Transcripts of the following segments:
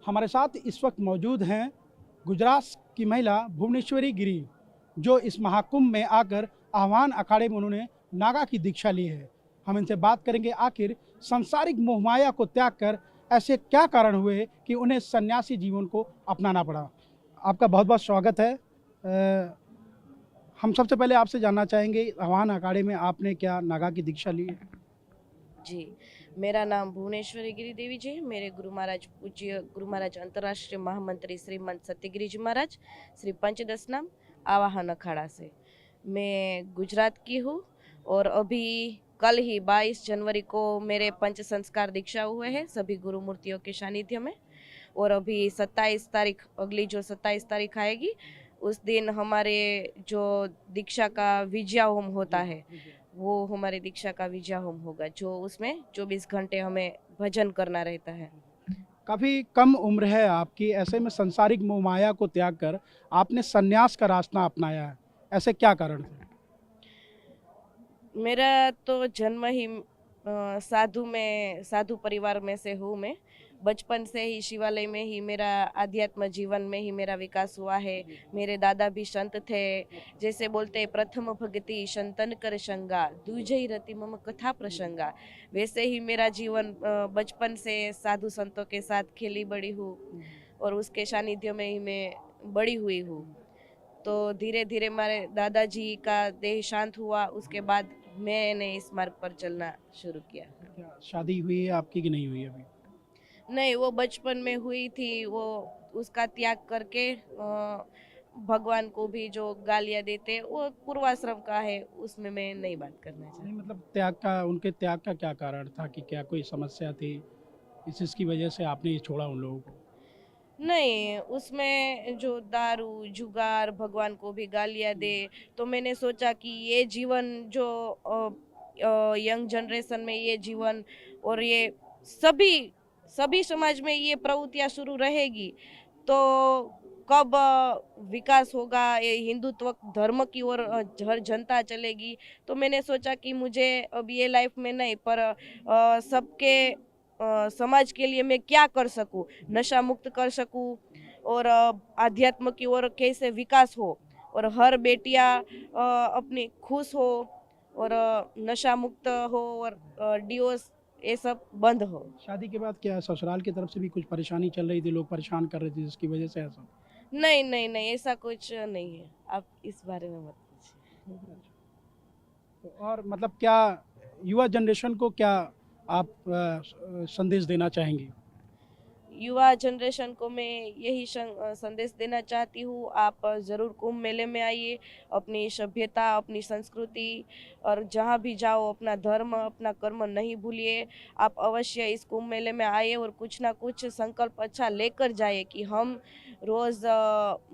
हमारे साथ इस वक्त मौजूद हैं गुजरात की महिला भुवनेश्वरी गिरी, जो इस महाकुंभ में आकर आह्वान अखाड़े में उन्होंने नागा की दीक्षा ली है। हम इनसे बात करेंगे आखिर संसारिक मोहमाया को त्याग कर ऐसे क्या कारण हुए कि उन्हें सन्यासी जीवन को अपनाना पड़ा। आपका बहुत बहुत स्वागत है। हम सबसे पहले आपसे जानना चाहेंगे, आह्वान अखाड़े में आपने क्या नागा की दीक्षा ली है? जी, मेरा नाम भुवनेश्वरी गिरी देवी जी है। मेरे गुरु महाराज पूज्य गुरु महाराज अंतर्राष्ट्रीय महामंत्री श्रीमंत सत्यगिरी जी महाराज श्री पंचदश नाम आवाहन अखाड़ा से। मैं गुजरात की हूँ और अभी कल ही 22 जनवरी को मेरे पंच संस्कार दीक्षा हुए हैं सभी गुरु मूर्तियों के सानिध्य में। और अभी 27 तारीख, अगली जो 27 तारीख आएगी, उस दिन हमारे जो दीक्षा का विजया होम होता है, वो हमारे दीक्षा का विजया होम होगा, जो उसमें 24 घंटे हमें भजन करना रहता है। काफ़ी कम उम्र है आपकी, ऐसे में संसारिक मोहमाया को त्याग कर आपने सन्यास का रास्ता अपनाया है, ऐसे क्या कारण थे? मेरा तो जन्म ही साधु परिवार में से हूँ मैं। बचपन से ही शिवालय में ही मेरा आध्यात्म जीवन में ही मेरा विकास हुआ है। मेरे दादा भी संत थे। जैसे बोलते हैं, प्रथम भगति संतन कर संगा, दूजई रति मम कथा प्रसंगा। वैसे ही मेरा जीवन बचपन से साधु संतों के साथ खेली बड़ी हूँ और उसके सानिध्य में ही मैं बड़ी हुई हूँ। तो धीरे धीरे हमारे दादाजी का देह शांत हुआ, उसके बाद मैंने इस मार्ग पर चलना शुरू किया। क्या शादी हुई है आपकी कि नहीं हुई अभी? नहीं, वो बचपन में हुई थी। वो उसका त्याग करके भगवान को भी जो गालियां देते, वो पूर्वाश्रम का है, उसमें मैं नहीं बात करना नहीं, चाहती। मतलब त्याग का, उनके त्याग का क्या कारण था, कि क्या कोई समस्या थी इस चीज़ की वजह से आपने ये छोड़ा उन लोगों को? नहीं, उसमें जो दारू जुगार भगवान को भी गालियां दे, तो मैंने सोचा कि ये जीवन जो यंग जनरेशन में ये जीवन और ये सभी सभी समाज में ये प्रवृत्तियां शुरू रहेगी, तो कब विकास होगा, ये हिंदुत्व धर्म की ओर हर जनता चलेगी। तो मैंने सोचा कि मुझे अब ये लाइफ में नहीं, पर सबके समाज के लिए मैं क्या कर सकूं, नशा मुक्त कर सकूं और आध्यात्म की ओर कैसे विकास हो और हर बेटियां अपनी खुश हो और नशा मुक्त हो और डिवोर्स ये सब बंद हो। शादी के बाद क्या ससुराल की तरफ से भी कुछ परेशानी चल रही थी, लोग परेशान कर रहे थे जिसकी वजह से ऐसा? नहीं नहीं नहीं, ऐसा कुछ नहीं है, आप इस बारे में मत पूछिए। तो और मतलब क्या युवा जनरेशन को क्या आप संदेश देना चाहेंगे? युवा जनरेशन को मैं यही संदेश देना चाहती हूँ, आप ज़रूर कुंभ मेले में आइए। अपनी सभ्यता, अपनी संस्कृति और जहाँ भी जाओ अपना धर्म, अपना कर्म नहीं भूलिए। आप अवश्य इस कुंभ मेले में आइए और कुछ ना कुछ संकल्प अच्छा लेकर जाइए कि हम रोज़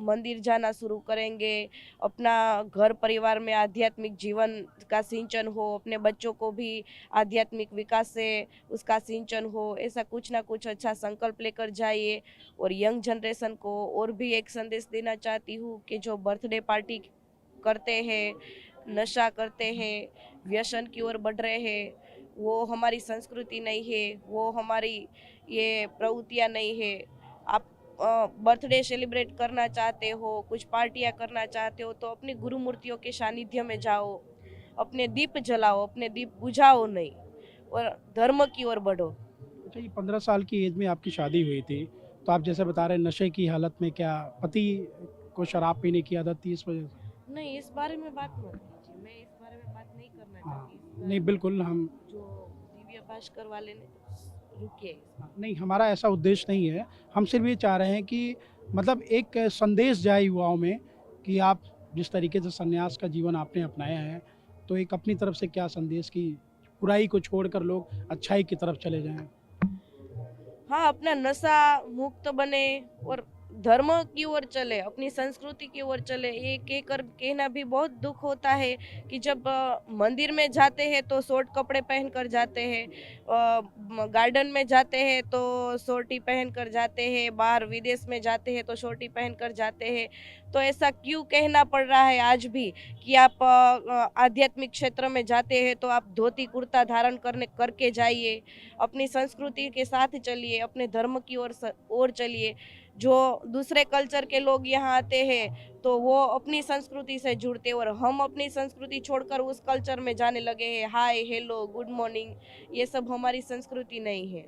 मंदिर जाना शुरू करेंगे। अपना घर परिवार में आध्यात्मिक जीवन का सिंचन हो, अपने बच्चों को भी आध्यात्मिक विकास से उसका सिंचन हो, ऐसा कुछ ना कुछ अच्छा संकल्प लेकर जाइए। और यंग जनरेशन को और भी एक संदेश देना चाहती हूँ कि जो बर्थडे पार्टी करते हैं, नशा करते हैं, व्यसन की ओर बढ़ रहे हैं, वो हमारी संस्कृति नहीं है, वो हमारी ये प्रवृत्तियाँ नहीं है। आप बर्थडे सेलिब्रेट करना चाहते हो, कुछ पार्टियाँ करना चाहते हो, तो अपनी गुरु मूर्तियों के सानिध्य में जाओ, अपने दीप जलाओ, अपने दीप बुझाओ नहीं और धर्म की ओर बढ़ो। अच्छा, ये 15 साल की एज में आपकी शादी हुई थी, तो आप जैसे बता रहे हैं नशे की हालत में, क्या पति को शराब पीने की आदत थी इस वजह से? नहीं, इस बारे में बात मत कीजिए, मैं इस बारे में बात नहीं करना हाँ, चाहती। इस नहीं बारे में बिल्कुल हम, जो दिव्य भास्कर वाले ने, रुकिए इस हाँ, बारे नहीं हमारा ऐसा उद्देश्य नहीं है। हम सिर्फ ये चाह रहे हैं कि मतलब एक संदेश जाए युवाओं में, कि आप जिस तरीके से सन्यास का जीवन आपने अपनाया है, तो एक अपनी तरफ से क्या संदेश, की बुराई को छोड़कर लोग अच्छाई की तरफ चले जाएं। हाँ, अपना नशा मुक्त बने और धर्म की ओर चले, अपनी संस्कृति की ओर चले। ये कहकर कहना भी बहुत दुख होता है कि जब मंदिर में जाते हैं तो शॉर्ट कपड़े पहन कर जाते हैं, गार्डन में जाते हैं तो शॉर्टी पहन कर जाते हैं, बाहर विदेश में जाते हैं तो शॉर्टी पहन कर जाते हैं। तो ऐसा क्यों कहना पड़ रहा है आज भी कि आप आध्यात्मिक क्षेत्र में जाते हैं तो आप धोती कुर्ता धारण करके जाइए, अपनी संस्कृति के साथ चलिए, अपने धर्म की ओर चलिए। जो दूसरे कल्चर के लोग यहाँ आते हैं तो वो अपनी संस्कृति से जुड़ते हैं और हम अपनी संस्कृति छोड़कर उस कल्चर में जाने लगे हैं। हाय हेलो गुड मॉर्निंग, ये सब हमारी संस्कृति नहीं है।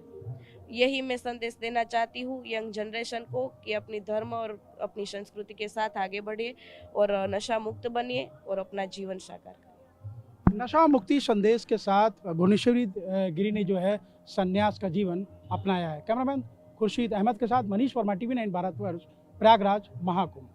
यही मैं संदेश देना चाहती हूँ यंग जनरेशन को कि अपनी धर्म और अपनी संस्कृति के साथ आगे बढ़िए और नशा मुक्त बनिए और अपना जीवन साकार करिए। नशा मुक्ति संदेश के साथ भुवनेश्वरी गिरी ने जो है संन्यास का जीवन अपनाया है। कैमरामैन खुर्शीद अहमद के साथ मनीष वर्मा, TV9 भारतवर्ष, प्रयागराज महाकुंभ।